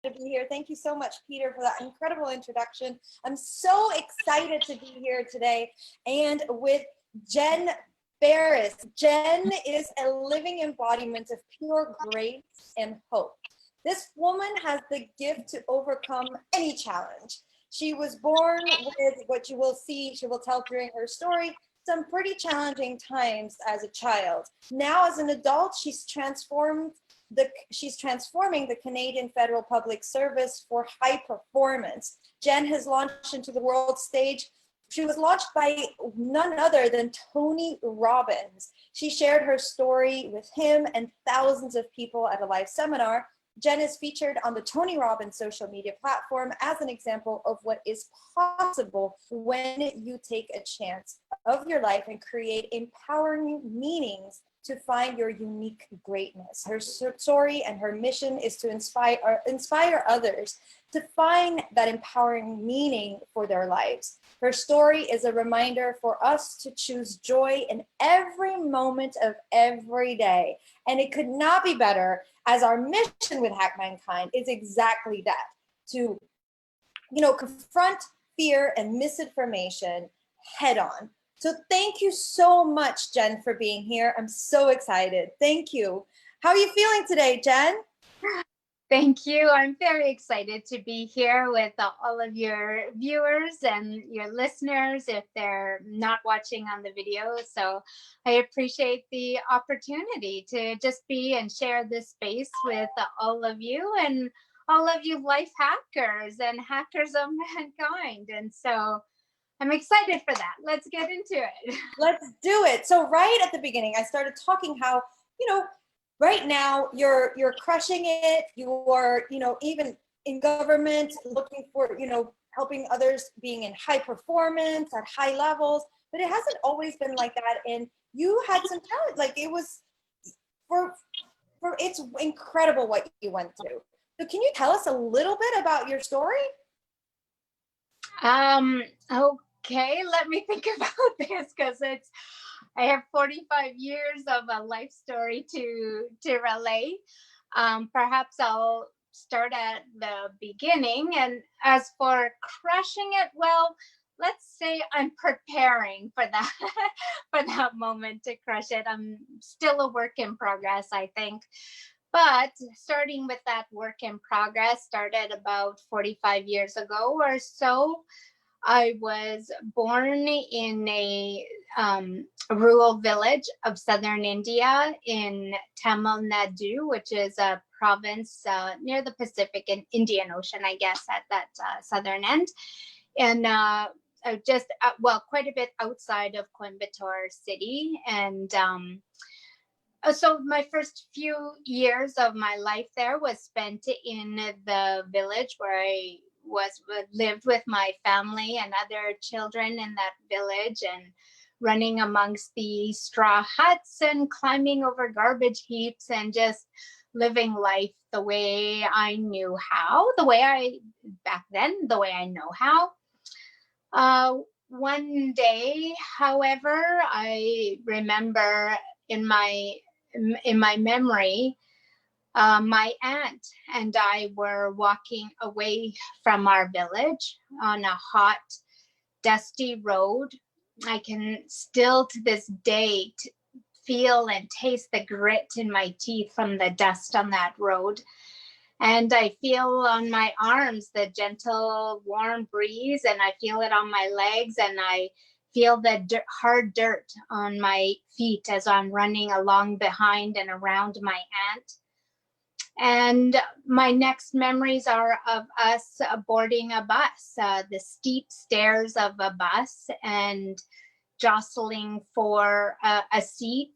to be here. Thank you so much, Peter, for that incredible introduction. I'm so excited to be here today and with Jen Ferris. Jen is a living embodiment of pure grace and hope. This woman has the gift to overcome any challenge. She was born with what you will see, she will tell during her story, some pretty challenging times as a child. Now as an adult, she's transforming the Canadian Federal Public Service for high performance. Jen has launched into the world stage. She was launched by none other than Tony Robbins. She shared her story with him and thousands of people at a live seminar. Jen is featured on the Tony Robbins social media platform as an example of what is possible when you take a chance of your life and create empowering meanings to find your unique greatness. Her story and her mission is to inspire others to find that empowering meaning for their lives. Her story is a reminder for us to choose joy in every moment of every day. And it could not be better, as our mission with Hack Mankind is exactly that, to confront fear and misinformation head on. So thank you so much, Jen, for being here. I'm so excited. Thank you. How are you feeling today, Jen? Thank you. I'm very excited to be here with all of your viewers and your listeners if they're not watching on the video. So I appreciate the opportunity to just be and share this space with all of you and all of you life hackers and hackers of mankind. And so I'm excited for that. Let's get into it. Let's do it. So right at the beginning, I started talking how, right now you're crushing it. You're, even in government, looking for, helping others, being in high performance at high levels, but it hasn't always been like that. And you had some talent, like it was it's incredible what you went through. So can you tell us a little bit about your story? Okay, let me think about this because I have 45 years of a life story to relay. Perhaps I'll start at the beginning. And as for crushing it, well, let's say I'm preparing for that for that moment to crush it. I'm still a work in progress, I think. But starting with that work in progress started about 45 years ago or so. I was born in a rural village of southern India in Tamil Nadu, which is a province near the Pacific and Indian Ocean, I guess, at that southern end. And just, quite a bit outside of Coimbatore city. And so my first few years of my life there was spent in the village where I lived with my family and other children in that village and running amongst the straw huts and climbing over garbage heaps and just living life the way I knew how, the way I know how. One day, however, I remember in my memory, my aunt and I were walking away from our village on a hot, dusty road. I can still to this day feel and taste the grit in my teeth from the dust on that road. And I feel on my arms the gentle, warm breeze, and I feel it on my legs, and I feel the hard dirt on my feet as I'm running along behind and around my aunt. And my next memories are of us boarding a bus, the steep stairs of a bus, and jostling for a seat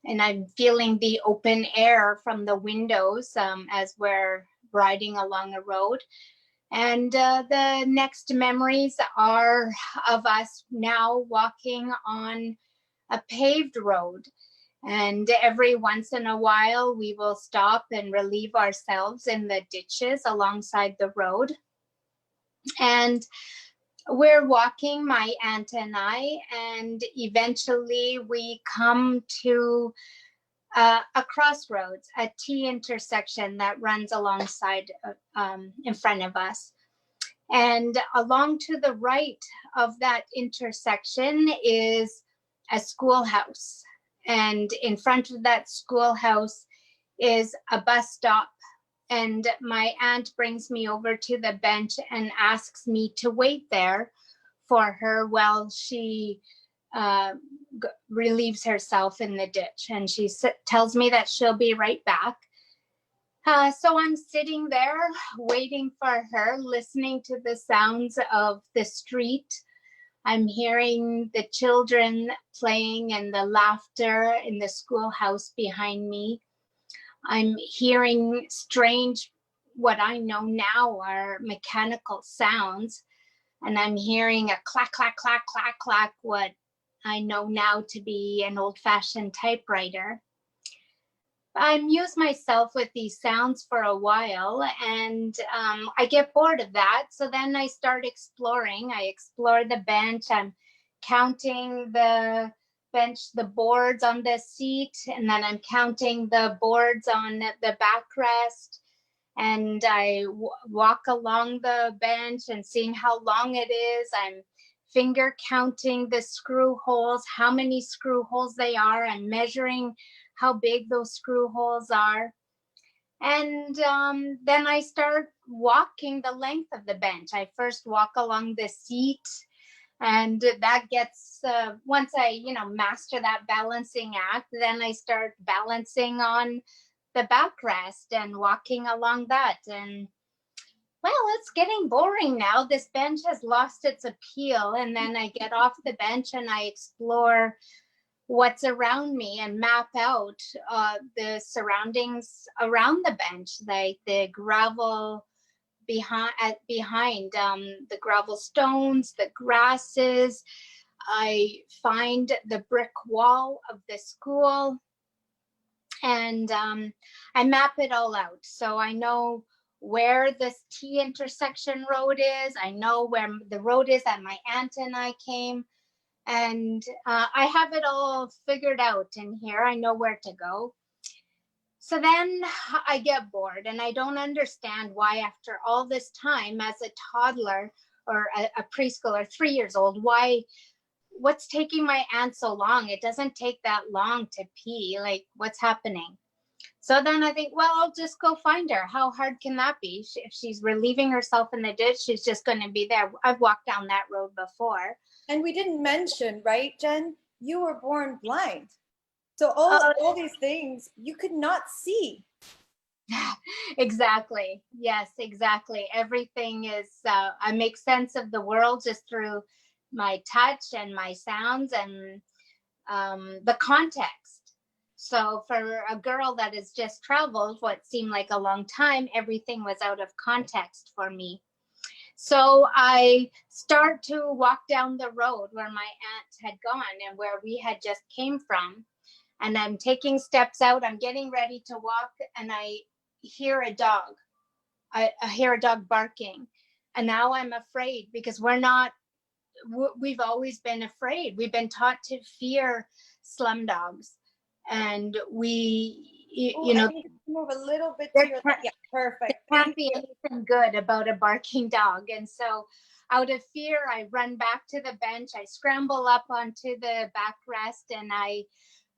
and I'm feeling the open air from the windows as we're riding along a road. And the next memories are of us now walking on a paved road. And every once in a while, we will stop and relieve ourselves in the ditches alongside the road. And we're walking, my aunt and I, and eventually we come to a crossroads, a T intersection that runs alongside, in front of us. And along to the right of that intersection is a schoolhouse. And in front of that schoolhouse is a bus stop. And my aunt brings me over to the bench and asks me to wait there for her while she relieves herself in the ditch. And she tells me that she'll be right back. So I'm sitting there waiting for her, listening to the sounds of the street. I'm hearing the children playing and the laughter in the schoolhouse behind me. I'm hearing strange, what I know now are mechanical sounds. And I'm hearing a clack, clack, clack, clack, clack, what I know now to be an old-fashioned typewriter. I amuse myself with these sounds for a while, and I get bored of that. So then I start exploring. I explore the bench. I'm counting the bench, the boards on the seat, and then I'm counting the boards on the backrest. And I walk along the bench and seeing how long it is. I'm finger counting the screw holes, how many screw holes they are. I'm measuring how big those screw holes are. And then I start walking the length of the bench. I first walk along the seat, and that gets, once I, master that balancing act, then I start balancing on the backrest and walking along that. And well, it's getting boring now. This bench has lost its appeal. And then I get off the bench and I explore what's around me and map out the surroundings around the bench, like the gravel behind the gravel stones, the grasses. I find the brick wall of the school, and I map it all out. So I know where this T intersection road is. I know where the road is that my aunt and I came. And I have it all figured out in here. I know where to go. So then I get bored, and I don't understand why, after all this time as a toddler or a preschooler, 3 years old, what's taking my aunt so long? It doesn't take that long to pee. Like, what's happening? So then I think, well, I'll just go find her. How hard can that be? If she's relieving herself in the ditch, she's just going to be there. I've walked down that road before. And we didn't mention, right, Jen? You were born blind. So all these things you could not see. Exactly. Yes, exactly. Everything is, I make sense of the world just through my touch and my sounds and the context. So for a girl that has just traveled what seemed like a long time, everything was out of context for me. So I start to walk down the road where my aunt had gone and where we had just came from. And I'm taking steps out. I'm getting ready to walk, and I hear a dog. I hear a dog barking. And now I'm afraid, because we've always been afraid. We've been taught to fear slum dogs. And I need to move a little bit to your left. Yeah, perfect. There can't be anything good about a barking dog. And so out of fear, I run back to the bench. I scramble up onto the backrest, and I'm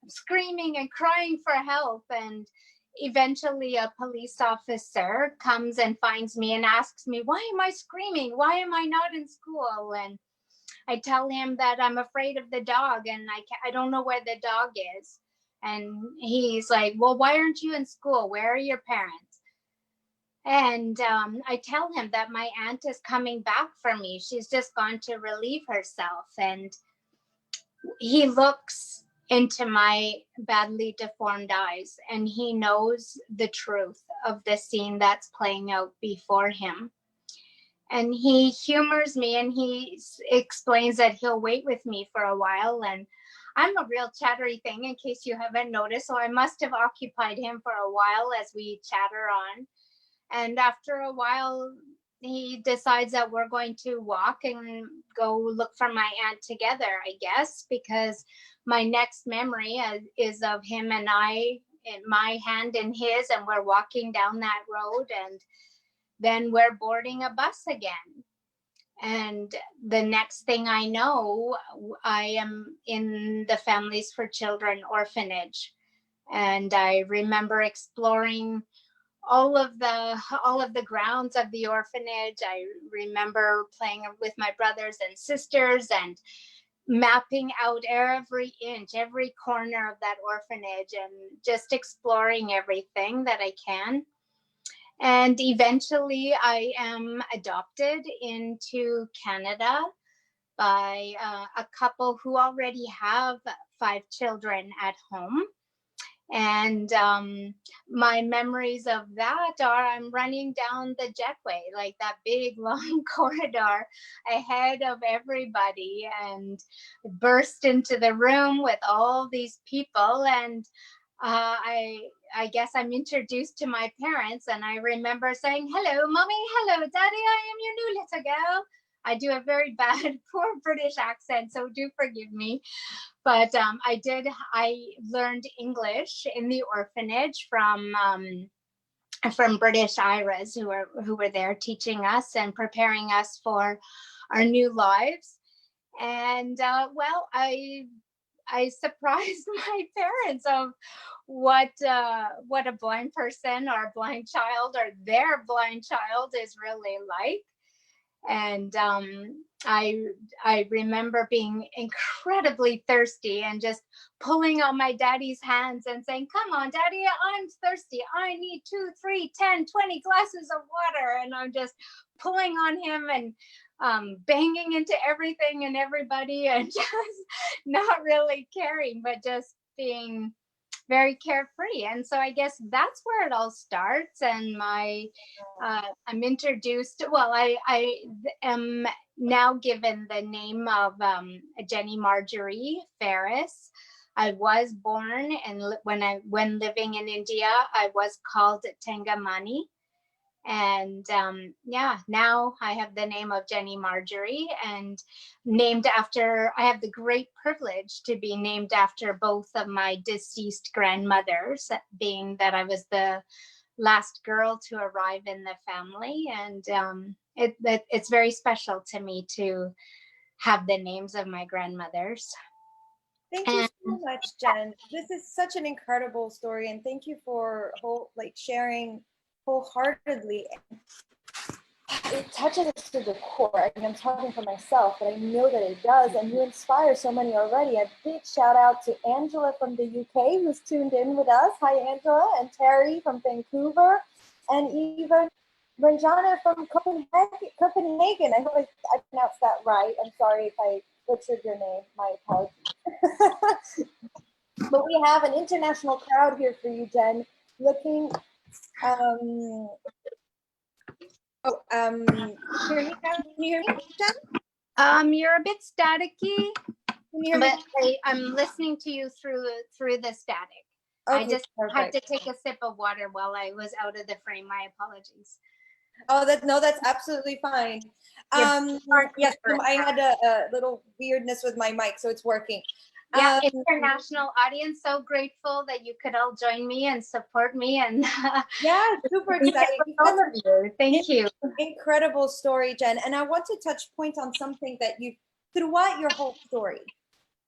screaming and crying for help. And eventually a police officer comes and finds me and asks me, why am I screaming? Why am I not in school? And I tell him that I'm afraid of the dog, and I don't know where the dog is. And he's like, well, why aren't you in school? Where are your parents? And I tell him that my aunt is coming back for me. She's just gone to relieve herself. And he looks into my badly deformed eyes, and he knows the truth of the scene that's playing out before him. And he humors me, and he explains that he'll wait with me for a while. And I'm a real chattery thing, in case you haven't noticed. So I must have occupied him for a while as we chatter on. And after a while, he decides that we're going to walk and go look for my aunt together, I guess, because my next memory is of him and I in my hand in his, and we're walking down that road, and then we're boarding a bus again. And the next thing I know, I am in the Families for Children orphanage. And I remember exploring all of the grounds of the orphanage. I remember playing with my brothers and sisters and mapping out every inch, every corner of that orphanage, and just exploring everything that I can. And eventually I am adopted into Canada by a couple who already have 5 children at home. And my memories of that are I'm running down the jetway, like that big long corridor ahead of everybody, and burst into the room with all these people. And I guess I'm introduced to my parents, and I remember saying, "Hello, mommy. Hello, daddy. I am your new little girl." I do a very bad, poor British accent, so do forgive me. But I learned English in the orphanage from British IRAs who were there teaching us and preparing us for our new lives. And well, I surprised my parents of what a blind person or a blind child or their blind child is really like. And I remember being incredibly thirsty and just pulling on my daddy's hands and saying, "Come on, daddy, I'm thirsty. I need 2, 3, 10, 20 glasses of water." And I'm just pulling on him and banging into everything and everybody, and just not really caring, but just being very carefree. And so I guess that's where it all starts. And I'm introduced, well, I am now given the name of Jenny Marjorie Ferris. I was born, and when living in India, I was called Tengamani. And yeah, now I have the name of Jenny Marjorie, and I have the great privilege to be named after both of my deceased grandmothers, being that I was the last girl to arrive in the family. And it's very special to me to have the names of my grandmothers. Thank you so much, Jen. This is such an incredible story, and thank you for sharing wholeheartedly. It touches us to the core. I mean, I'm talking for myself, but I know that it does, and you inspire so many already. A big shout out to Angela from the UK, who's tuned in with us. Hi, Angela, and Terry from Vancouver, and even Ranjana from Copenhagen. I hope I pronounced that right. I'm sorry if I butchered your name. My apologies. But we have an international crowd here for you, Jen. Looking, can you hear me now? Can you hear me, Jen? You're a bit staticky, Can you hear me? but I'm listening to you through the static. Okay, I just perfect. had to take a sip of water while I was out of the frame. My apologies. Oh, that's absolutely fine. Yes, I had a little weirdness with my mic, so it's working. Yeah, international audience, so grateful that you could all join me and support me, and yeah, super excited. Thank you. Incredible story, Jen. And I want to touch point on something that you, throughout your whole story,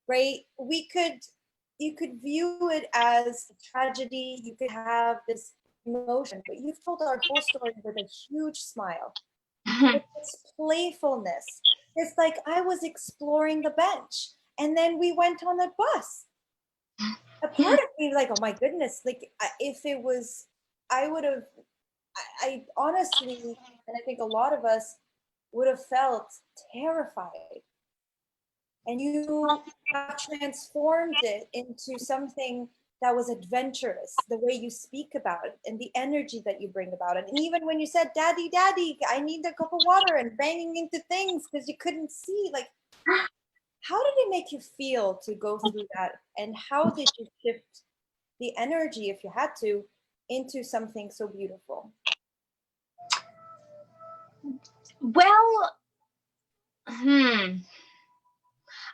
right? You could view it as a tragedy. You could have this emotion, but you've told our whole story with a huge smile. With this playfulness. It's like I was exploring the bench, and then we went on a bus. A part of me like, oh my goodness, like if it was, I would have, I honestly, and I think a lot of us would have felt terrified. And you have transformed it into something that was adventurous, the way you speak about it and the energy that you bring about it. And even when you said, "Daddy, daddy, I need a cup of water," and banging into things because you couldn't see, like, how did it make you feel to go through that? And how did you shift the energy, if you had to, into something so beautiful? Well,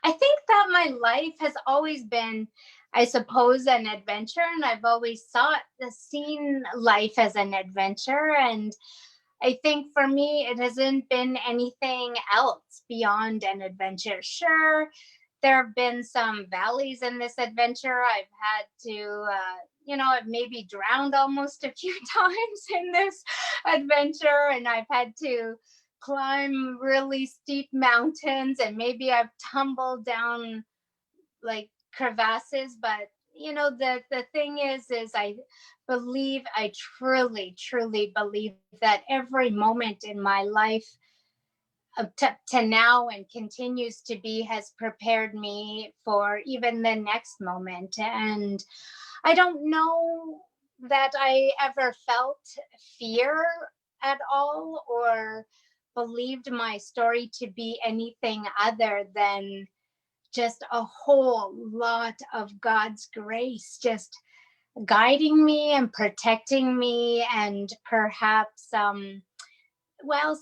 I think that that my life has always been, I suppose, an adventure, and I've always seen life as an adventure. And I think for me, it hasn't been anything else beyond an adventure. Sure, there have been some valleys in this adventure. I've had to, I've maybe drowned almost a few times in this adventure, and I've had to climb really steep mountains, and maybe I've tumbled down like crevasses. But the thing is I truly believe that every moment in my life up to now and continues to be has prepared me for even the next moment. And I don't know that I ever felt fear at all or believed my story to be anything other than just a whole lot of God's grace, just guiding me and protecting me, and perhaps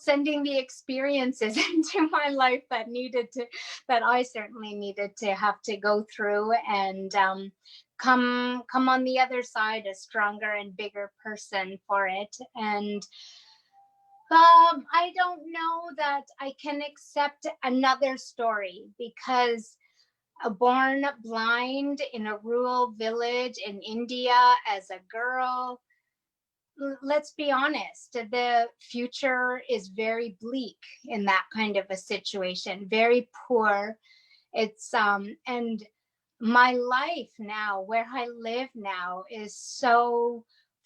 sending the experiences into my life that I certainly needed to have to go through, and come on the other side a stronger and bigger person for it. And I don't know that I can accept another story, because born blind in a rural village in India as a girl, let's be honest, the future is very bleak in that kind of a situation, very poor. It's and my life now, where I live now, is so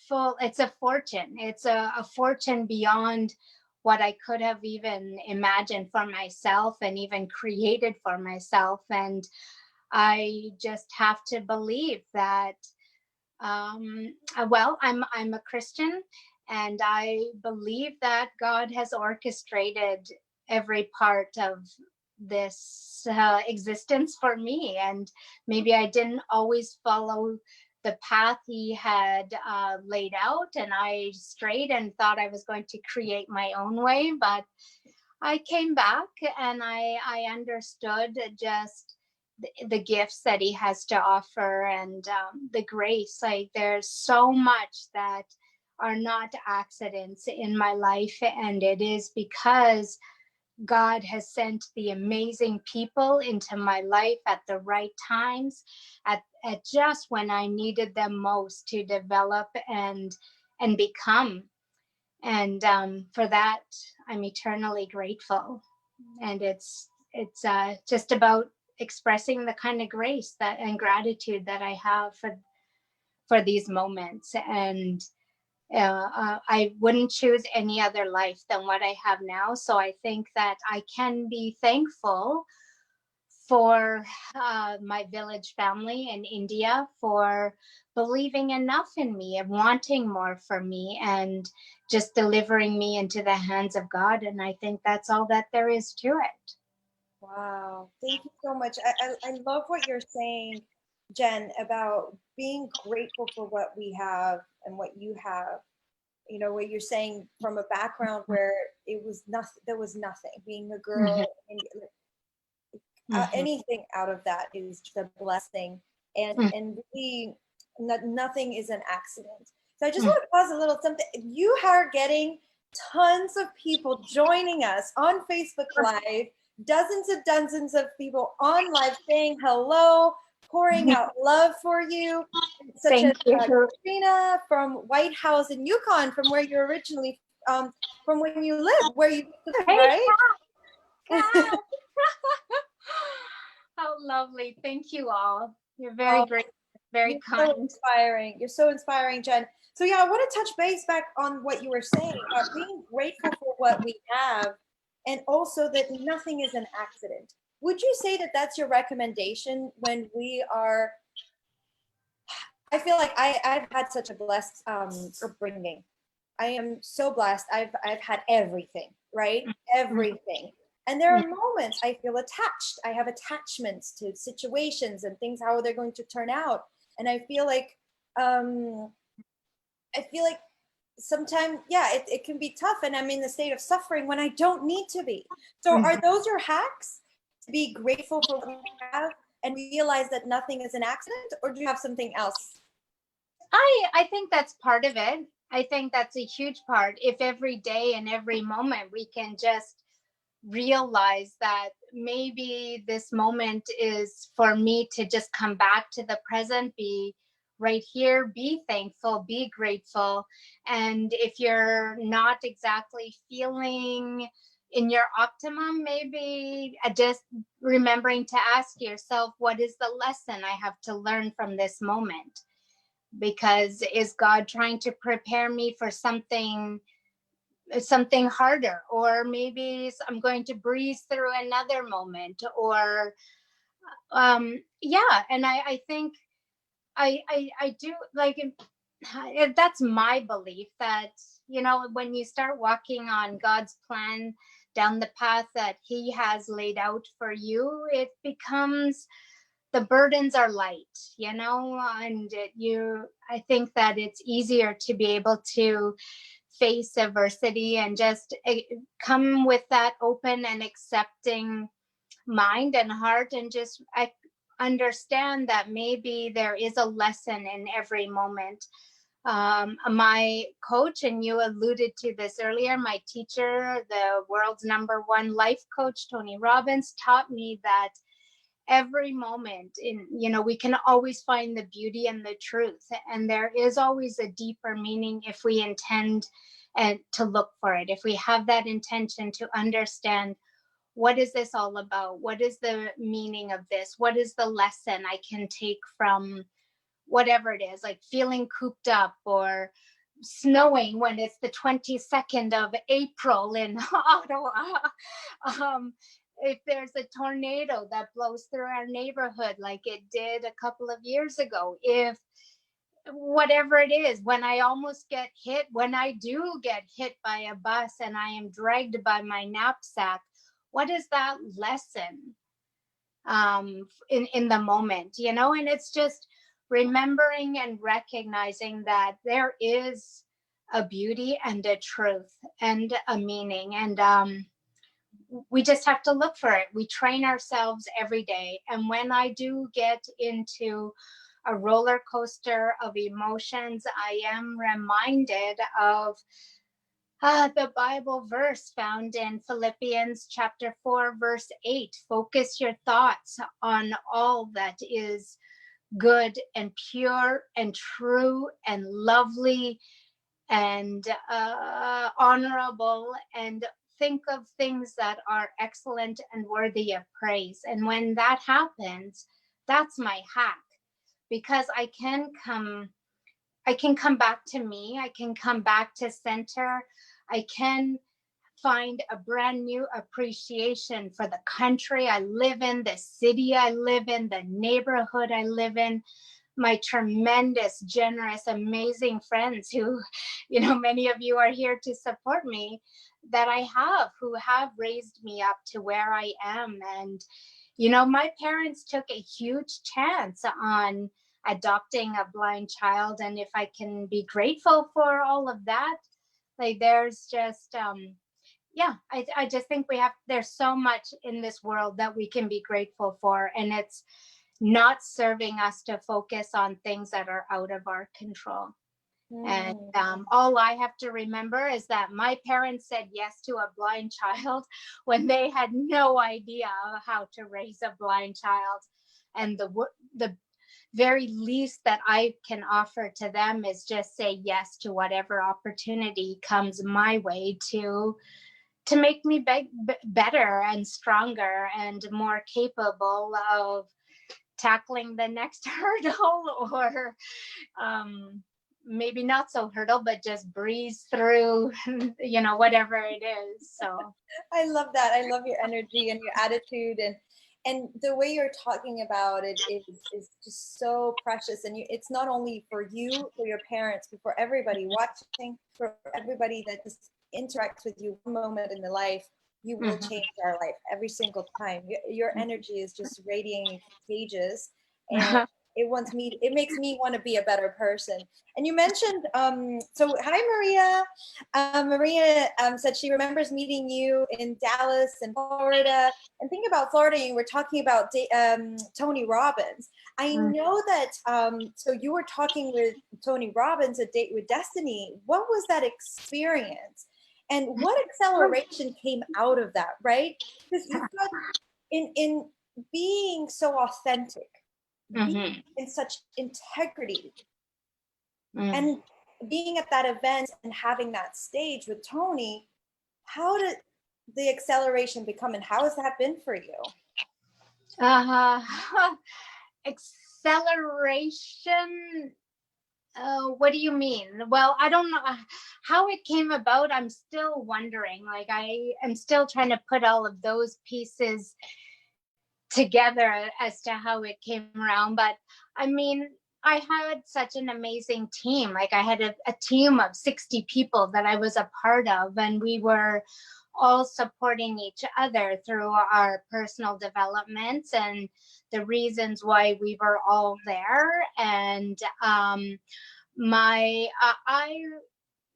full. It's a fortune. It's a fortune beyond what I could have even imagined for myself and even created for myself. And I just have to believe that I'm a Christian, and I believe that God has orchestrated every part of this existence for me. And maybe I didn't always follow the path he had laid out, and I strayed and thought I was going to create my own way. But I came back, and I understood just the gifts that he has to offer, and the grace. Like, there's so much that are not accidents in my life, and it is because God has sent the amazing people into my life at the right times, at just when I needed them most to develop and become. And for that, I'm eternally grateful. And it's just about expressing the kind of grace and gratitude that I have for these moments. And I wouldn't choose any other life than what I have now. So I think that I can be thankful for my village family in India for believing enough in me and wanting more for me, and just delivering me into the hands of God. And I think that's all that there is to it. Wow, thank you so much. I love what you're saying, Jen, about being grateful for what we have and what you have. You know, what you're saying from a background where it was nothing, there was nothing. Being a girl, and anything out of that is just a blessing, and really, nothing is an accident. So I just want to pause a little something. You are getting tons of people joining us on Facebook Live, dozens of people on live saying hello, pouring out love for you, such as Katrina from White House in Yukon, from where you're originally from when you live, where you live, right? How lovely. Thank you all. You're very great, very kind. So inspiring. You're so inspiring, Jen. So yeah, I want to touch base back on what you were saying about being grateful for what we have, and also that nothing is an accident. Would you say that that's your recommendation when we are, I feel like I've had such a blessed upbringing. I am so blessed. I've had everything, right? Everything. And there are moments I feel attached. I have attachments to situations and things, how they're going to turn out. And I feel like sometimes, yeah, it can be tough, and I'm in the state of suffering when I don't need to be. So are those your hacks, to be grateful for what we have and realize that nothing is an accident, or do you have something else? I think that's part of it. I think that's a huge part. If every day and every moment we can just realize that maybe this moment is for me to just come back to the present, be right here, be thankful, be grateful. And if you're not exactly feeling in your optimum, maybe just remembering to ask yourself, what is the lesson I have to learn from this moment? Because is God trying to prepare me for something harder, or maybe I'm going to breeze through another moment, or yeah. And I think I do like that's my belief that, when you start walking on God's plan down the path that he has laid out for you, it becomes, the burdens are light, and I think that it's easier to be able to face adversity and just come with that open and accepting mind and heart, and just understand that maybe there is a lesson in every moment. My coach, and you alluded to this earlier, my teacher, the world's #1 life coach, Tony Robbins, taught me that every moment we can always find the beauty and the truth, and there is always a deeper meaning if we intend and to look for it, if we have that intention to understand, what is this all about, what is the meaning of this, what is the lesson I can take from whatever it is, like feeling cooped up or snowing when it's the 22nd of April in Ottawa. If there's a tornado that blows through our neighborhood like it did a couple of years ago, if whatever it is, when I almost get hit, when I do get hit by a bus and I am dragged by my knapsack, what is that lesson in the moment, and it's just remembering and recognizing that there is a beauty and a truth and a meaning, and we just have to look for it. We train ourselves every day. And when I do get into a roller coaster of emotions, I am reminded of the Bible verse found in Philippians chapter 4, verse 8. Focus your thoughts on all that is good and pure and true and lovely and honorable, and think of things that are excellent and worthy of praise. And when that happens, that's my hack, because I can come back to me, I can come back to center, I can find a brand new appreciation for the country I live in, the city I live in, the neighborhood I live in, my tremendous, generous, amazing friends who, many of you are here to support me, that I have, who have raised me up to where I am. And, my parents took a huge chance on adopting a blind child. And if I can be grateful for all of that, like there's just, yeah, I just think there's so much in this world that we can be grateful for. And it's not serving us to focus on things that are out of our control. And all I have to remember is that my parents said yes to a blind child when they had no idea how to raise a blind child. And the very least that I can offer to them is just say yes to whatever opportunity comes my way to make me better and stronger and more capable of tackling the next hurdle, or maybe not so hurdle, but just breeze through, whatever it is. So I love that. I love your energy and your attitude, and the way you're talking about it is just so precious. And it's not only for you, for your parents, but for everybody watching, for everybody that just interacts with you one moment in the life. You will change our life every single time. Your energy is just radiating and contagious, and it makes me want to be a better person. And you mentioned, so hi Maria. Maria said she remembers meeting you in Dallas and Florida. And think about Florida, you were talking about Tony Robbins. I know that, so you were talking with Tony Robbins, A Date with Destiny. What was that experience? And what acceleration came out of that, right? Because you've got, in being so authentic, being in such integrity, and being at that event and having that stage with Tony, how did the acceleration become, and how has that been for you? Acceleration. What do you mean? Well, I don't know how it came about. I'm still wondering. Like, I am still trying to put all of those pieces together as to how it came around. But I mean, I had such an amazing team. Like, I had a team of 60 people that I was a part of, and we were all supporting each other through our personal developments and the reasons why we were all there. And I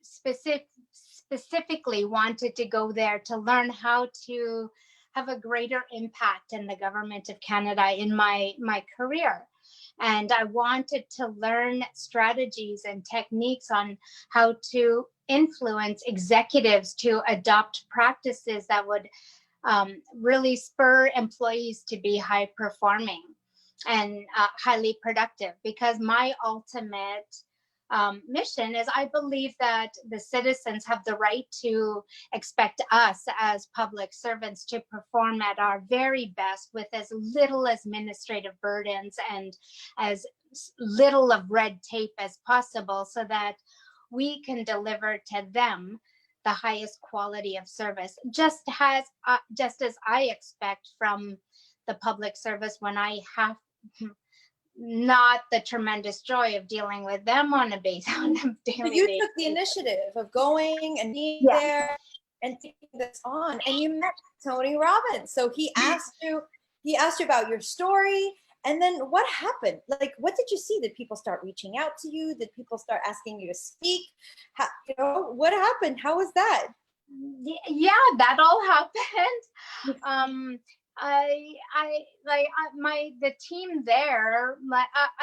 specifically wanted to go there to learn how to have a greater impact in the government of Canada in my career. And I wanted to learn strategies and techniques on how to influence executives to adopt practices that would really spur employees to be high performing and highly productive. Because my ultimate mission is, I believe that the citizens have the right to expect us as public servants to perform at our very best with as little administrative burdens and as little of red tape as possible, so that we can deliver to them the highest quality of service, just as I expect from the public service when I have not the tremendous joy of dealing with them on a daily basis. So you took the initiative of going and being there and taking this on, and you met Tony Robbins. So he asked you about your story, and then what happened? Like, what did you see? Did people start reaching out to you? Did people start asking you to speak? What happened? How was that? Yeah, that all happened. The team there,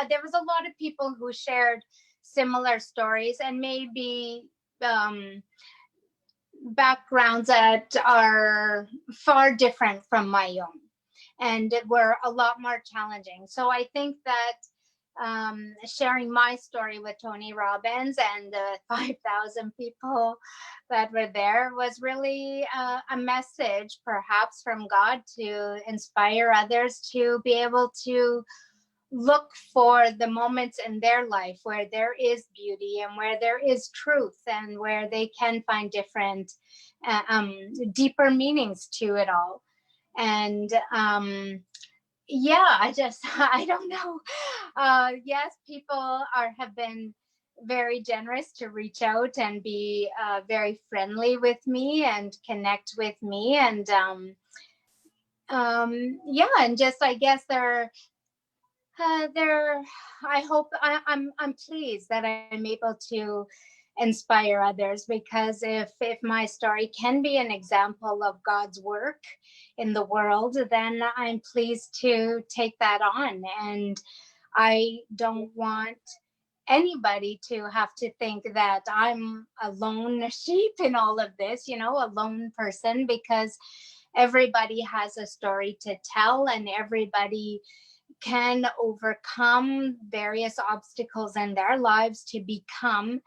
there was a lot of people who shared similar stories, and maybe backgrounds that are far different from my own, and were a lot more challenging. So I think that sharing my story with Tony Robbins and the 5,000 people that were there was really a message, perhaps from God, to inspire others to be able to look for the moments in their life where there is beauty and where there is truth and where they can find different, deeper meanings to it all. And I don't know. Yes, people have been very generous to reach out and be very friendly with me and connect with me. And and just, I guess I'm pleased that I'm able to inspire others, because if my story can be an example of God's work in the world, then I'm pleased to take that on. And I don't want anybody to have to think that I'm a lone sheep in all of this, a lone person, because everybody has a story to tell, and everybody can overcome various obstacles in their lives to become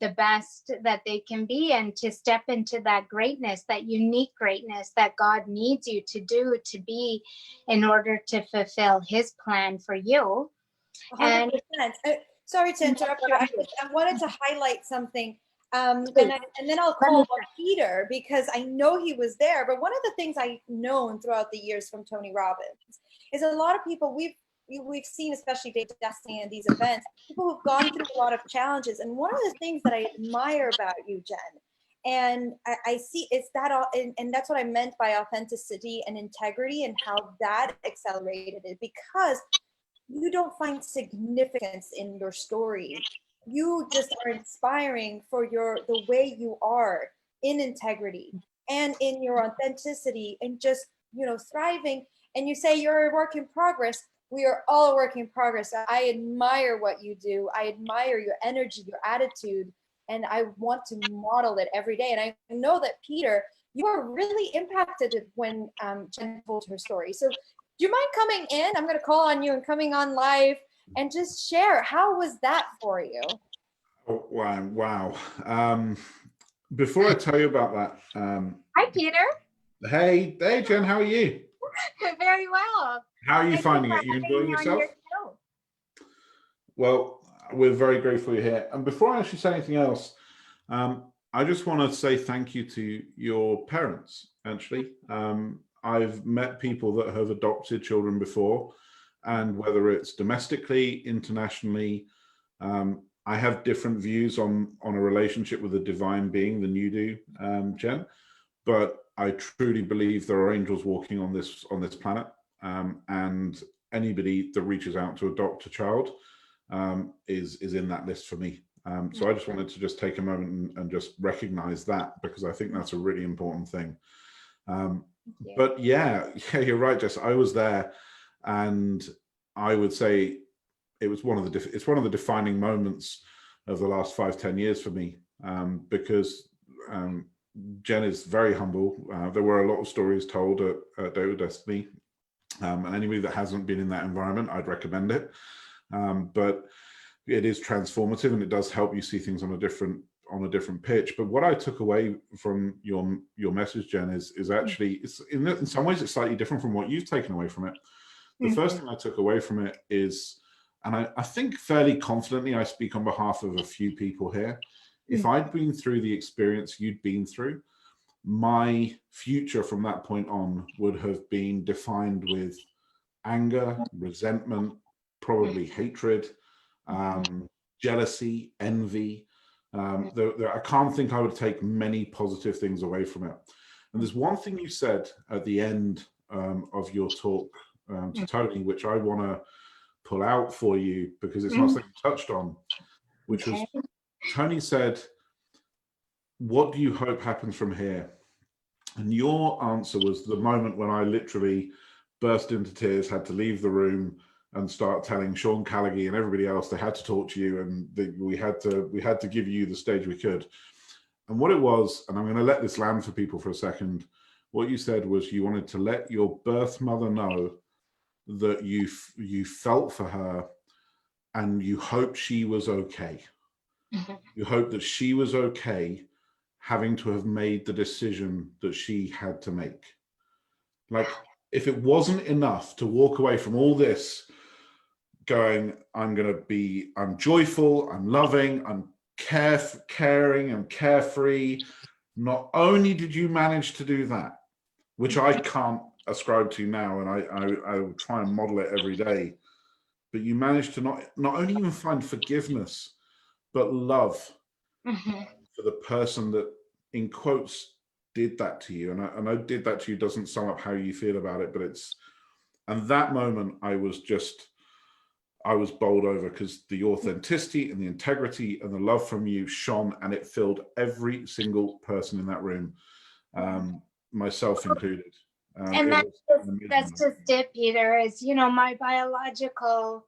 the best that they can be, and to step into that greatness, that unique greatness that God needs you to do to be, in order to fulfill his plan for you. 100%. Sorry to interrupt you. I wanted to highlight something. And then I'll call Peter, because I know he was there. But one of the things I've known throughout the years from Tony Robbins is a lot of people we've seen, especially Date Destiny and these events, people who've gone through a lot of challenges. And one of the things that I admire about you, Jen, and I see it's that, and that's what I meant by authenticity and integrity, and how that accelerated it, because you don't find significance in your story. You just are inspiring for the way you are in integrity and in your authenticity and just, thriving. And you say you're a work in progress. We are all a work in progress. I admire what you do. I admire your energy, your attitude, and I want to model it every day. And I know that, Peter, you were really impacted when Jen told her story. So do you mind coming in? I'm going to call on you and coming on live and just share. How was that for you? Oh, wow. Before I tell you about that, Hi, Peter. hey, Jen, how are you? Very well. How are you Thank finding for it? You having enjoying me on yourself? your show. Well, we're very grateful you're here. And before I actually say anything else, I just want to say thank you to your parents, actually. I've met people that have adopted children before, and whether it's domestically, internationally, I have different views on a relationship with a divine being than you do, Jen. But I truly believe there are angels walking on this planet, and anybody that reaches out to adopt a child is in that list for me. So I just wanted to just take a moment and just recognize that, because I think that's a really important thing. But yeah, you're right, Jess. I was there, and I would say it was it's one of the defining moments of the last 5-10 years for me, because Jen is very humble. There were a lot of stories told at Day with Destiny, and anybody that hasn't been in that environment, I'd recommend it. But it is transformative, and it does help you see things on a different pitch. But what I took away from your message, Jen, is actually, it's in some ways it's slightly different from what you've taken away from it. The first thing I took away from it is, and I think fairly confidently I speak on behalf of a few people here, if I'd been through the experience you'd been through, my future from that point on would have been defined with anger, resentment, probably hatred, jealousy, envy. I can't think I would take many positive things away from it. And there's one thing you said at the end of your talk to Tony, which I want to pull out for you, because it's not something you touched on, which was, Tony said, what do you hope happens from here? And your answer was the moment when I literally burst into tears, had to leave the room and start telling Sean Callaghy and everybody else they had to talk to you, and we had to give you the stage we could. And what it was, and I'm going to let this land for people for a second, what you said was you wanted to let your birth mother know that you felt for her, and you hoped she was okay. You hoped that she was okay having to have made the decision that she had to make. Like, if it wasn't enough to walk away from all this going, I'm joyful, I'm loving, I'm caring, I'm carefree. Not only did you manage to do that, which I can't ascribe to now, and I will try and model it every day, but you managed to not only even find forgiveness, but love for the person that, in quotes, did that to you. And I know did that to you doesn't sum up how you feel about it, but and that moment I was bowled over, because the authenticity and the integrity and the love from you shone, and it filled every single person in that room, myself included. And that's just it, Peter, is, my biological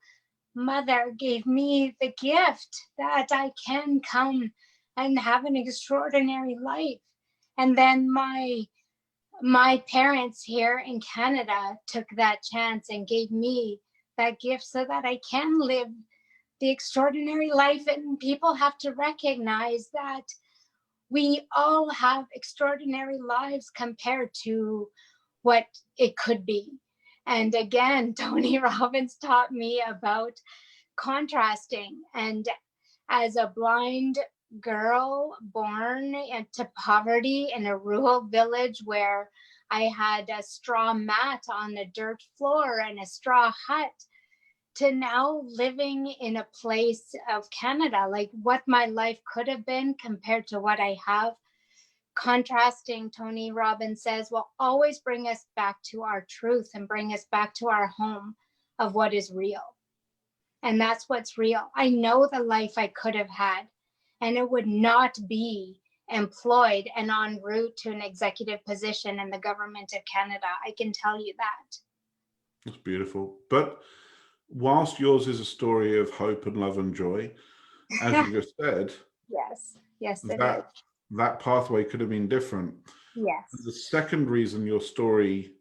mother gave me the gift that I can come and have an extraordinary life. And then my parents here in Canada took that chance and gave me that gift so that I can live the extraordinary life. And people have to recognize that we all have extraordinary lives compared to what it could be. And again, Tony Robbins taught me about contrasting. And as a blind girl born into poverty in a rural village where I had a straw mat on the dirt floor and a straw hut, to now living in a place of Canada, like what my life could have been compared to what I have. Contrasting, Tony Robbins says, will always bring us back to our truth and bring us back to our home of what is real. And that's what's real. I know the life I could have had, and it would not be employed and en route to an executive position in the government of Canada. I can tell you that. That's beautiful. But whilst yours is a story of hope and love and joy, as you just said, yes, it is. that pathway could have been different. Yes. The second reason your story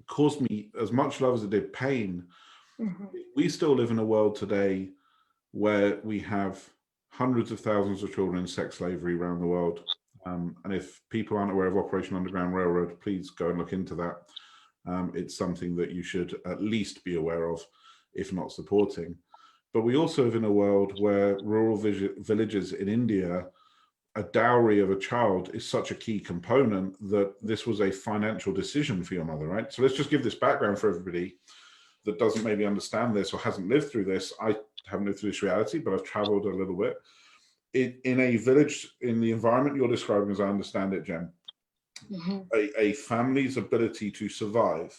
caused me as much love as it did pain, we still live in a world today where we have hundreds of thousands of children in sex slavery around the world. And if people aren't aware of Operation Underground Railroad, please go and look into that. It's something that you should at least be aware of, if not supporting. But we also live in a world where rural villages in India, a dowry of a child is such a key component that this was a financial decision for your mother, right? So let's just give this background for everybody that doesn't maybe understand this or hasn't lived through this. I haven't lived through this reality, but I've traveled a little bit. In a village, in the environment you're describing, as I understand it, Jen, a family's ability to survive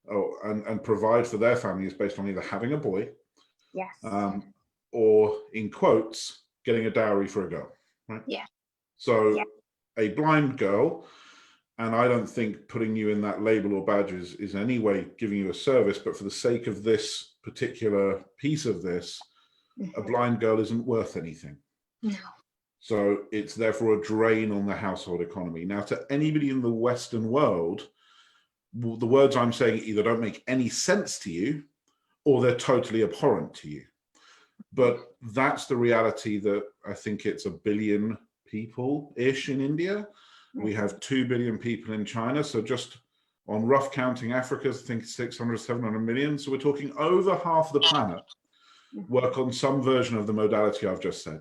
and provide for their family is based on either having a boy, or, in quotes, getting a dowry for a girl, right? Yeah. So a blind girl, and I don't think putting you in that label or badge is in any way giving you a service, but for the sake of this particular piece of this, a blind girl isn't worth anything. No. So it's therefore a drain on the household economy. Now, to anybody in the Western world, the words I'm saying either don't make any sense to you or they're totally abhorrent to you. But that's the reality that I think it's 1 billion people-ish in India. We have 2 billion people in China. So just on rough counting, Africa's, I think, 600, 700 million. So we're talking over half the planet work on some version of the modality I've just said.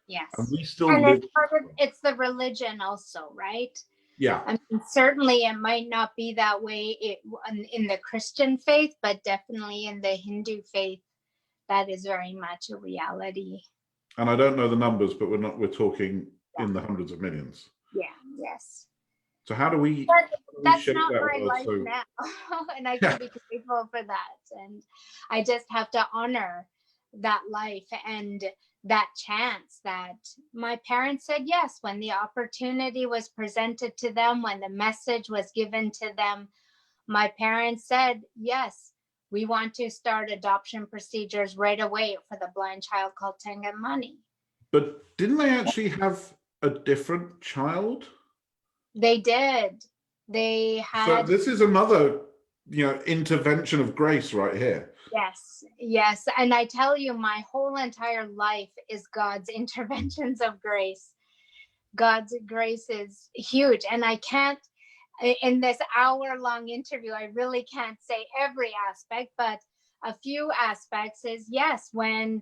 Yes. And we still live. It's the religion also, right? Yeah. I mean, certainly it might not be that way in the Christian faith, but definitely in the Hindu faith, that is very much a reality. And I don't know the numbers, but we're talking in the hundreds of millions. Yeah, yes. So how do we that's not my life so... now. And I can be grateful for that. And I just have to honor that life and that chance that my parents said yes when the opportunity was presented to them, when the message was given to them. My parents said, yes, we want to start adoption procedures right away for the blind child called Tengamani. But didn't they actually have a different child? They did. They had. So this is another, intervention of grace right here. Yes. And I tell you, my whole entire life is God's interventions of grace. God's grace is huge. And I can't, in this hour-long interview, I really can't say every aspect, but a few aspects is, yes, when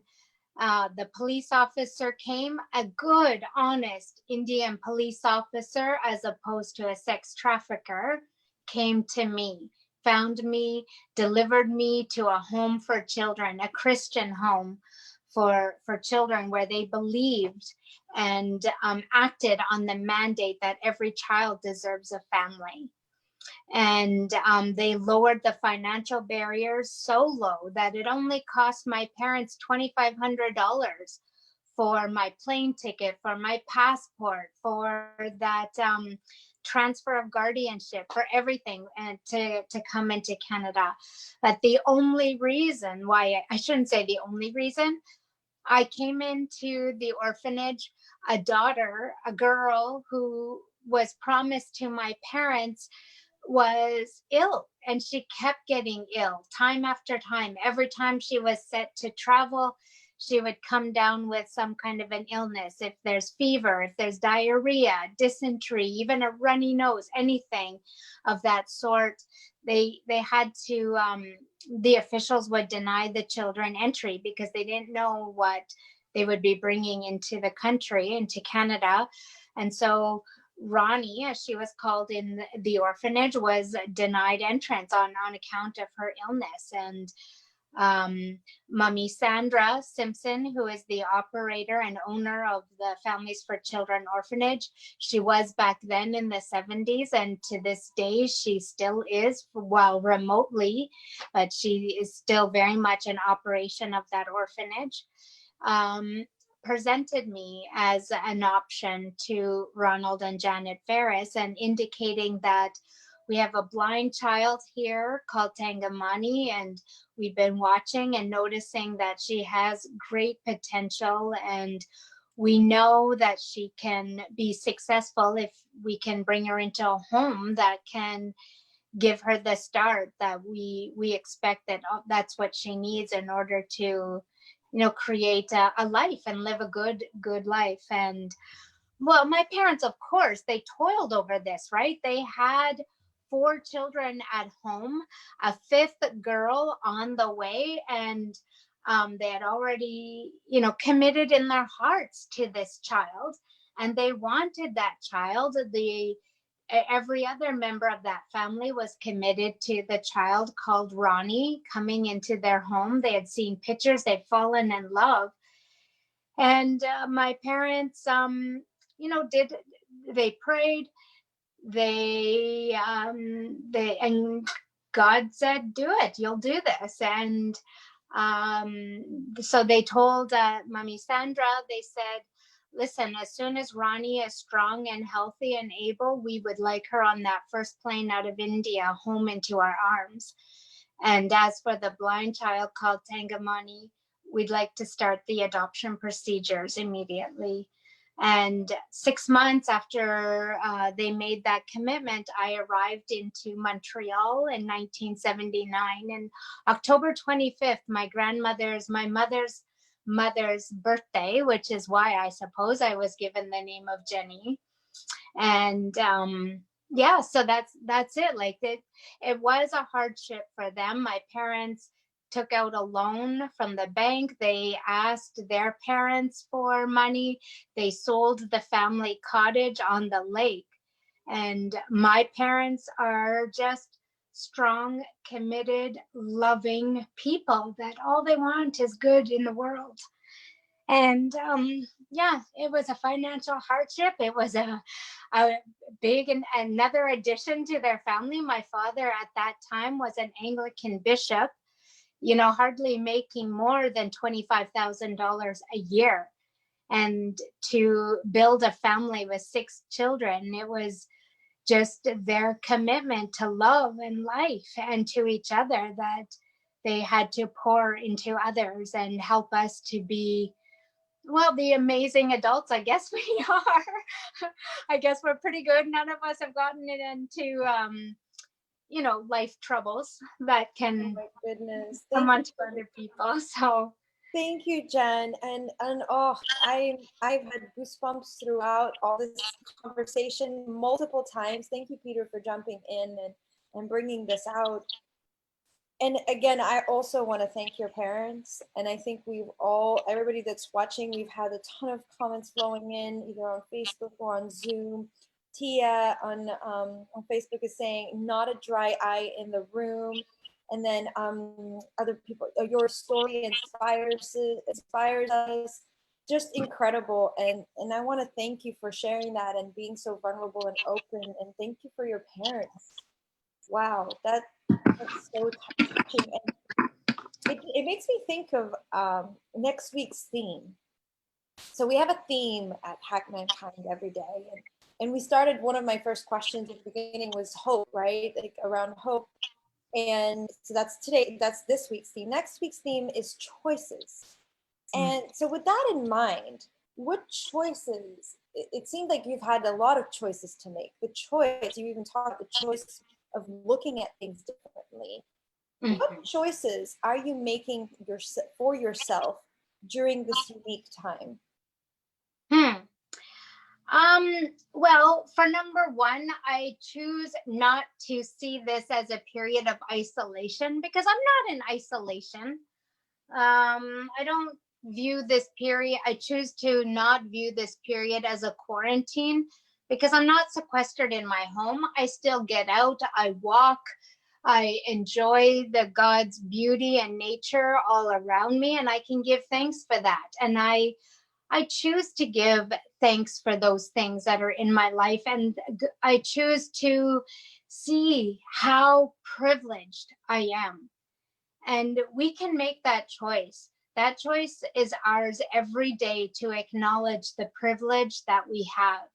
the police officer came, a good, honest Indian police officer, as opposed to a sex trafficker, came to me, found me, delivered me to a home for children, a Christian home for children, where they believed and acted on the mandate that every child deserves a family. And they lowered the financial barriers so low that it only cost my parents $2,500 for my plane ticket, for my passport, for that transfer of guardianship, for everything, and to come into Canada. But the only reason why, I shouldn't say the only reason, I came into the orphanage, a girl who was promised to my parents was ill, and she kept getting ill time after time. Every time she was set to travel, she would come down with some kind of an illness. If there's fever, if there's diarrhea, dysentery, even a runny nose, anything of that sort, they had to, the officials would deny the children entry because they didn't know what they would be bringing into the country, into Canada. And so Ronnie, as she was called in the orphanage, was denied entrance on account of her illness. And Mummy Sandra Simpson, who is the operator and owner of the Families for Children orphanage. She was back then in the 70s, and to this day she still is, while remotely, but she is still very much in operation of that orphanage. Presented me as an option to Ronald and Janet Ferris, and indicating that we have a blind child here called Tangamani, and we've been watching and noticing that she has great potential, and we know that she can be successful if we can bring her into a home that can give her the start that we expect, that that's what she needs in order to, you know, create a life and live a good life. And well, my parents, of course, they toiled over this, right? They had 4 children at home, a 5th girl on the way, and they had already, you know, committed in their hearts to this child, and they wanted that child. Every other member of that family was committed to the child called Ronnie coming into their home. They had seen pictures, they'd fallen in love. And my parents, you know, they prayed, and God said, do it, you'll do this. And so they told Mommy Sandra, they said, listen, as soon as Ronnie is strong and healthy and able, we would like her on that first plane out of India home into our arms. And as for the blind child called Tangamani, we'd like to start the adoption procedures immediately. And 6 months after they made that commitment, I arrived into Montreal in 1979. And October 25th, my mother's birthday, which is why I suppose I was given the name of Jenny. And yeah, so that's it. Like it was a hardship for them. My parents took out a loan from the bank. They asked their parents for money. They sold the family cottage on the lake. And my parents are just strong, committed, loving people that all they want is good in the world. And yeah, it was a financial hardship. It was a big and another addition to their family. My father at that time was an Anglican bishop, you know, hardly making more than $25,000 a year. And to build a family with 6 children, it was just their commitment to love and life and to each other that they had to pour into others and help us to be, well, the amazing adults I guess we are. I guess we're pretty good. None of us have gotten it into you know, life troubles that can come onto other people. So thank you, Jen. And oh, I've had goosebumps throughout all this conversation multiple times. Thank you, Peter, for jumping in and bringing this out. And again, I also want to thank your parents. And I think everybody that's watching, we've had a ton of comments flowing in, either on Facebook or on Zoom. Tia on Facebook is saying, not a dry eye in the room. And then other people, your story inspires us. Just incredible. And I want to thank you for sharing that and being so vulnerable and open. And thank you for your parents. Wow, that's so touching. And it makes me think of next week's theme. So we have a theme at Hack Mankind every day. And we started, one of my first questions at the beginning was hope, right? Like around hope. And so that's this week's theme. Next week's theme is choices. And so with that in mind, what choices, it seemed like you've had a lot of choices to make. The choice, you even talked about the choice of looking at things differently. Mm-hmm. What choices are you making for yourself during this unique time? Well, for number one, I choose not to see this as a period of isolation, because I'm not in isolation. I don't view this period, I choose to not view this period as a quarantine, because I'm not sequestered in my home. I still get out, I walk, I enjoy the God's beauty and nature all around me, and I can give thanks for that. And I choose to give thanks for those things that are in my life. And I choose to see how privileged I am. And we can make that choice. That choice is ours every day, to acknowledge the privilege that we have.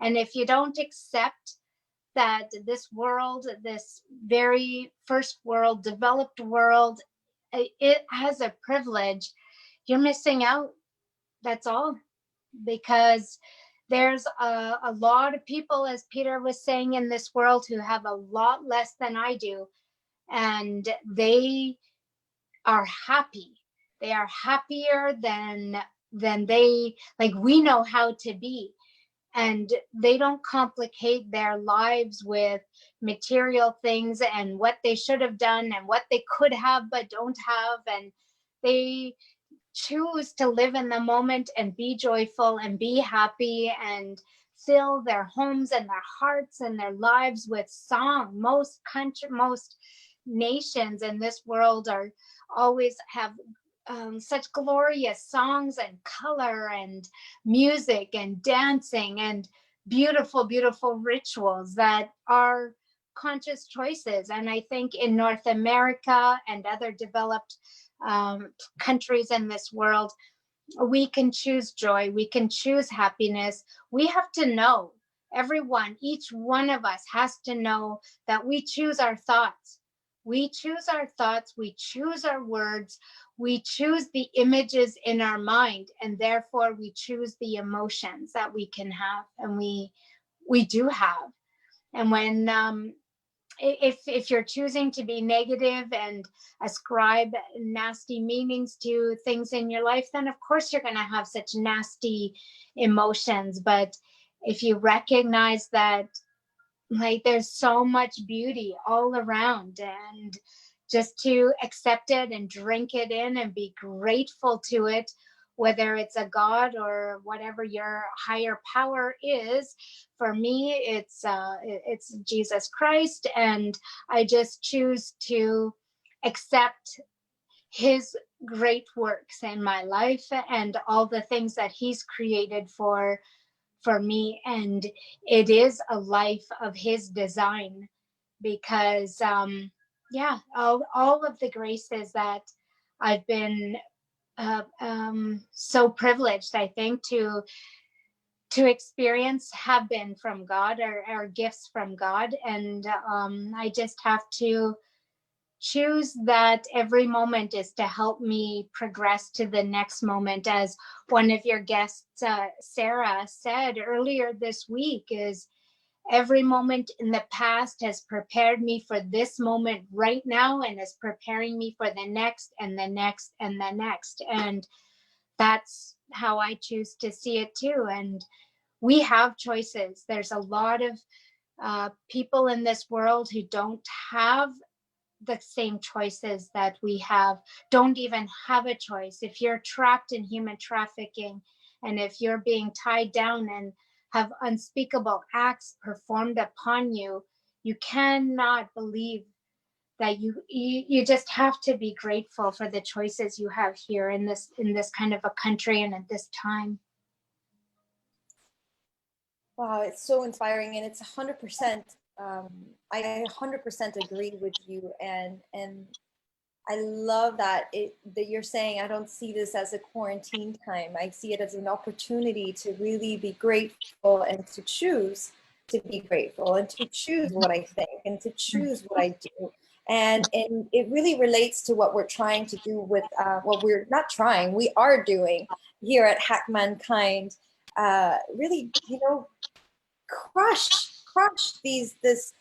And if you don't accept that this world, this very first world, developed world, it has a privilege, you're missing out. That's all. Because there's a lot of people, as Peter was saying, in this world who have a lot less than I do, and they are happy. They are happier than they, like, we know how to be. And they don't complicate their lives with material things and what they should have done and what they could have but don't have. And they choose to live in the moment and be joyful and be happy and fill their homes and their hearts and their lives with song. Most nations in this world are always have such glorious songs and color and music and dancing and beautiful, beautiful rituals that are conscious choices. And I think in North America and other developed countries in this world, we can choose joy, we can choose happiness. We have to know, everyone, each one of us has to know that we choose our thoughts. We choose our thoughts, we choose our words, we choose the images in our mind, and therefore we choose the emotions that we can have, and we do have. And when if you're choosing to be negative and ascribe nasty meanings to things in your life, then of course you're going to have such nasty emotions. But if you recognize that, like, there's so much beauty all around, and just to accept it and drink it in and be grateful to it, whether it's a God or whatever your higher power is. For me, it's Jesus Christ, and I just choose to accept his great works in my life and all the things that he's created for me. And it is a life of his design, because all of the graces that I've been so privileged, I think, to experience have been from God, or are gifts from God. And I just have to choose that every moment is to help me progress to the next moment. As one of your guests, Sarah, said earlier this week, is every moment in the past has prepared me for this moment right now, and is preparing me for the next and the next and the next. And that's how I choose to see it too. And we have choices. There's a lot of people in this world who don't have the same choices that we have, don't even have a choice. If you're trapped in human trafficking, and if you're being tied down and have unspeakable acts performed upon you, you cannot believe that you just have to be grateful for the choices you have here in this kind of a country and at this time. Wow, it's so inspiring, and it's 100%. I 100% agree with you, and I love that you're saying, I don't see this as a quarantine time. I see it as an opportunity to really be grateful, and to choose to be grateful, and to choose what I think, and to choose what I do. And it really relates to what we're trying to do with, well, we're not trying, we are doing here at Hack Mankind. Really, crush this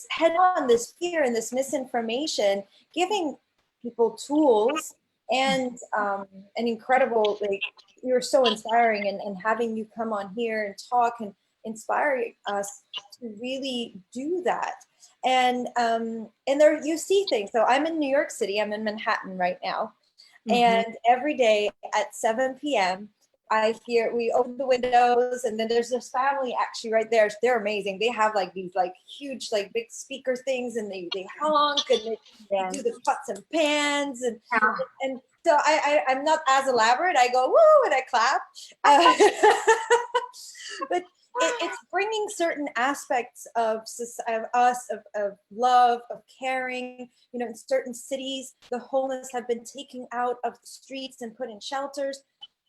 head on, this fear and this misinformation, giving people tools and an incredible, like, you're so inspiring, and having you come on here and talk and inspire us to really do that. And there you see things. So I'm in New York City, I'm in Manhattan right now. And every day at 7 p.m. we open the windows, and then there's this family actually right there. They're amazing. They have like these like huge like big speaker things, and they honk, and they do the pots and pans, and so I'm not as elaborate. I go woo and I clap, but it's bringing certain aspects of us, of love, of caring. You know, in certain cities, the homeless have been taken out of the streets and put in shelters,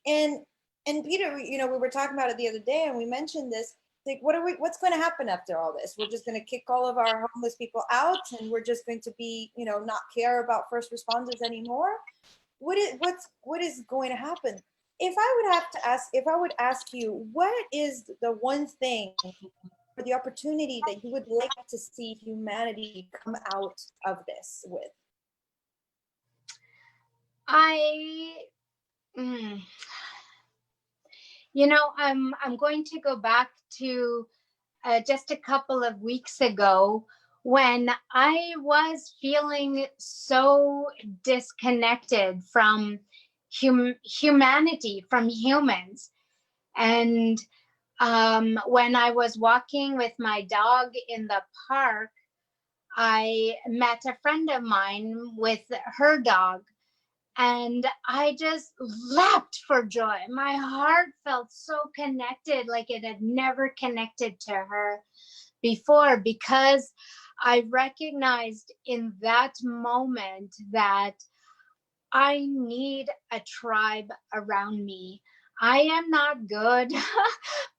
and Peter, you know, we were talking about it the other day, and we mentioned this. Like, what's going to happen after all this? We're just going to kick all of our homeless people out, and we're just going to be, you know, not care about first responders anymore. What is going to happen? If I would ask you, what is the one thing or the opportunity that you would like to see humanity come out of this with? You know, I'm going to go back to just a couple of weeks ago when I was feeling so disconnected from humanity, from humans. And when I was walking with my dog in the park, I met a friend of mine with her dog. And I just leapt for joy. My heart felt so connected, like it had never connected to her before, because I recognized in that moment that I need a tribe around me. I am not good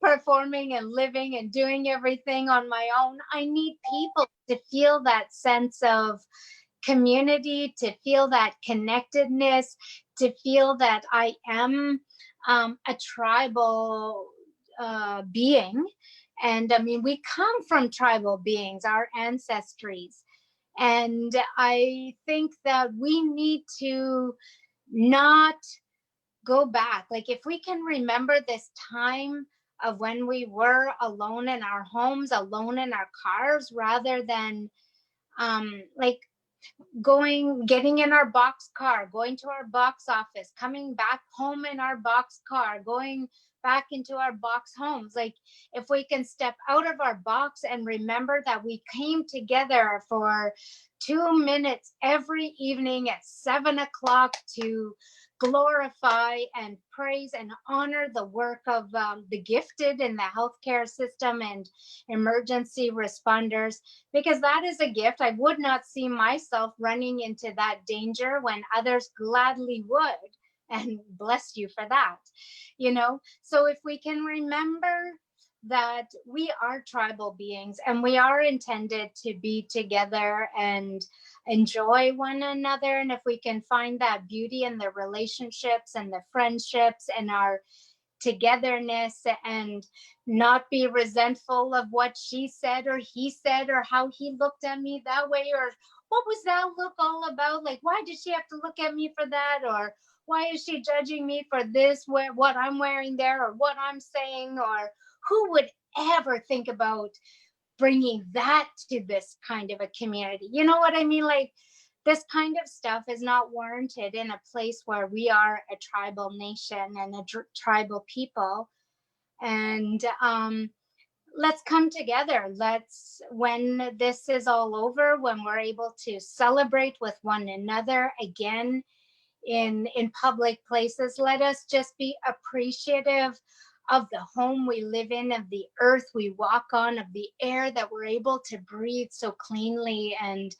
performing and living and doing everything on my own. I need people to feel that sense of community, to feel that connectedness, to feel that I am a tribal being. And I mean, we come from tribal beings, our ancestries. And I think that we need to not go back. Like, if we can remember this time of when we were alone in our homes, alone in our cars, rather than like getting in our box car, going to our box office, coming back home in our box car, going back into our box homes. Like, if we can step out of our box and remember that we came together for 2 minutes every evening at 7 o'clock to glorify and praise and honor the work of the gifted in the healthcare system and emergency responders, because that is a gift. I would not see myself running into that danger when others gladly would, and bless you for that, you know. So if we can remember that we are tribal beings and we are intended to be together and enjoy one another, and if we can find that beauty in the relationships and the friendships and our togetherness, and not be resentful of what she said or he said, or how he looked at me that way, or what was that look all about? Like, why did she have to look at me for that? Or why is she judging me for this, what I'm wearing there, or what I'm saying? Or who would ever think about bringing that to this kind of a community? You know what I mean? Like, this kind of stuff is not warranted in a place where we are a tribal nation and a tribal people. And let's come together. When this is all over, when we're able to celebrate with one another again in public places, let us just be appreciative of the home we live in, of the earth we walk on, of the air that we're able to breathe so cleanly. And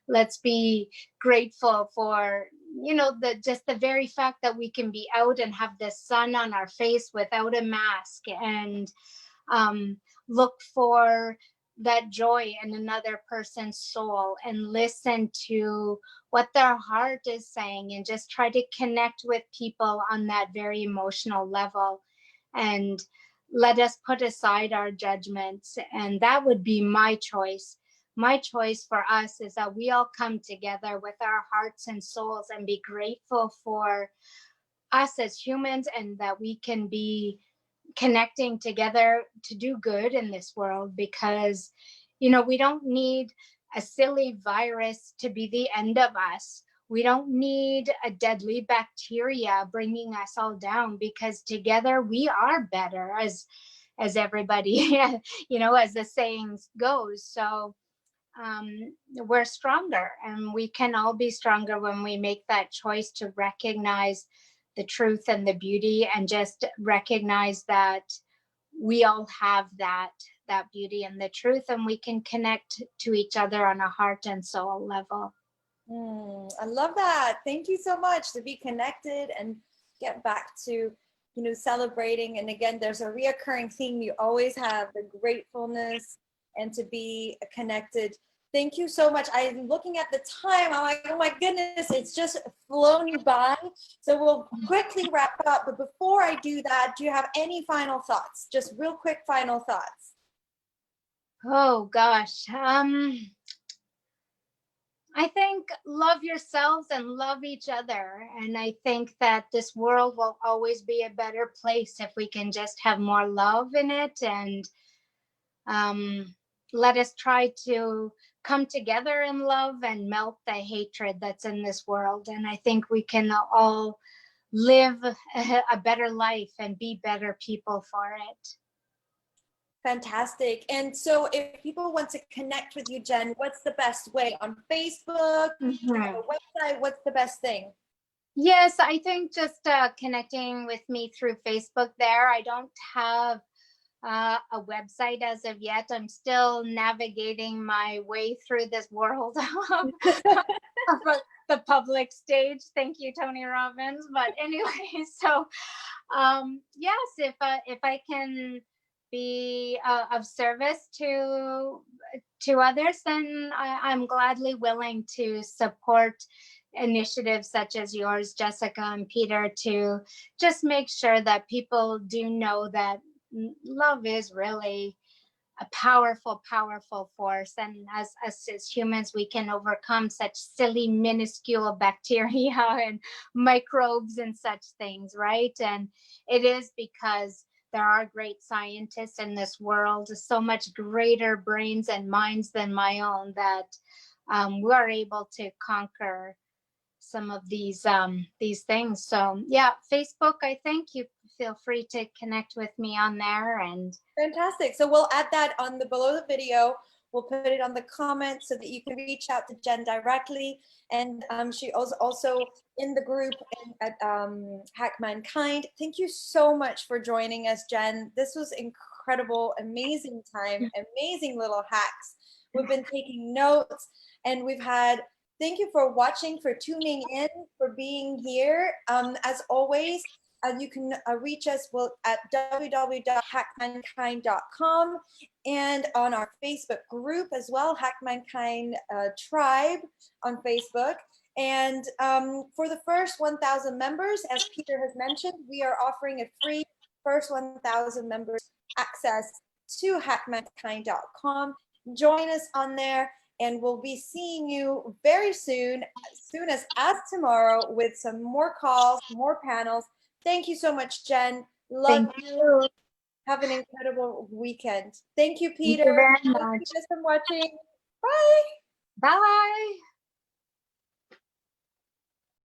let's be grateful for, you know, just the very fact that we can be out and have the sun on our face without a mask, and look for that joy in another person's soul and listen to what their heart is saying, and just try to connect with people on that very emotional level. And let us put aside our judgments. And that would be my choice. My choice for us is that we all come together with our hearts and souls and be grateful for us as humans, and that we can be connecting together to do good in this world. Because, you know, we don't need a silly virus to be the end of us. We don't need a deadly bacteria bringing us all down, because together we are better, as everybody, as the sayings goes. So we're stronger, and we can all be stronger when we make that choice to recognize the truth and the beauty, and just recognize that we all have that beauty and the truth, and we can connect to each other on a heart and soul level. I love that. Thank you so much, to be connected and get back to, celebrating. And again, there's a reoccurring theme you always have, the gratefulness and to be connected. Thank you so much. I'm looking at the time. I'm like, oh my goodness, it's just flown by. So we'll quickly wrap up. But before I do that, do you have any final thoughts? Just real quick final thoughts. Oh gosh. I think love yourselves and love each other. And I think that this world will always be a better place if we can just have more love in it. And let us try to come together in love and melt the hatred that's in this world. And I think we can all live a better life and be better people for it. Fantastic. And so if people want to connect with you, Jen, what's the best way? On Facebook, Mm-hmm. on the website, what's the best thing? Yes, I think just connecting with me through Facebook there. I don't have a website as of yet. I'm still navigating my way through this world of the public stage. Thank you, Tony Robbins. But anyway, so yes, if I can be of service to others, then I'm gladly willing to support initiatives such as yours, Jessica and Peter, to just make sure that people do know that love is really a powerful, powerful force. And as humans, we can overcome such silly, minuscule bacteria and microbes and such things, right? And it is because there are great scientists in this world, so much greater brains and minds than my own, that we are able to conquer some of these things. So yeah, Facebook, I think you feel free to connect with me on there. And fantastic. So we'll add that on the below the video. We'll put it on the comments so that you can reach out to Jen directly. And she also in the group at Hack Mankind. Thank you so much for joining us, Jen. This was incredible, amazing time, amazing little hacks. We've been taking notes, and we've had, thank you for watching, for tuning in, for being here. As always, you can reach us at www.hackmankind.com and on our Facebook group as well, Hack Mankind Tribe on Facebook. And for the first 1,000 members, as Peter has mentioned, we are offering a free first 1,000 members access to hackmankind.com. Join us on there, and we'll be seeing you very soon, as tomorrow, with some more calls, more panels. Thank you so much, Jen. Love you. Have an incredible weekend. Thank you, Peter. Thank you very much. Thank you guys for watching. Bye. Bye.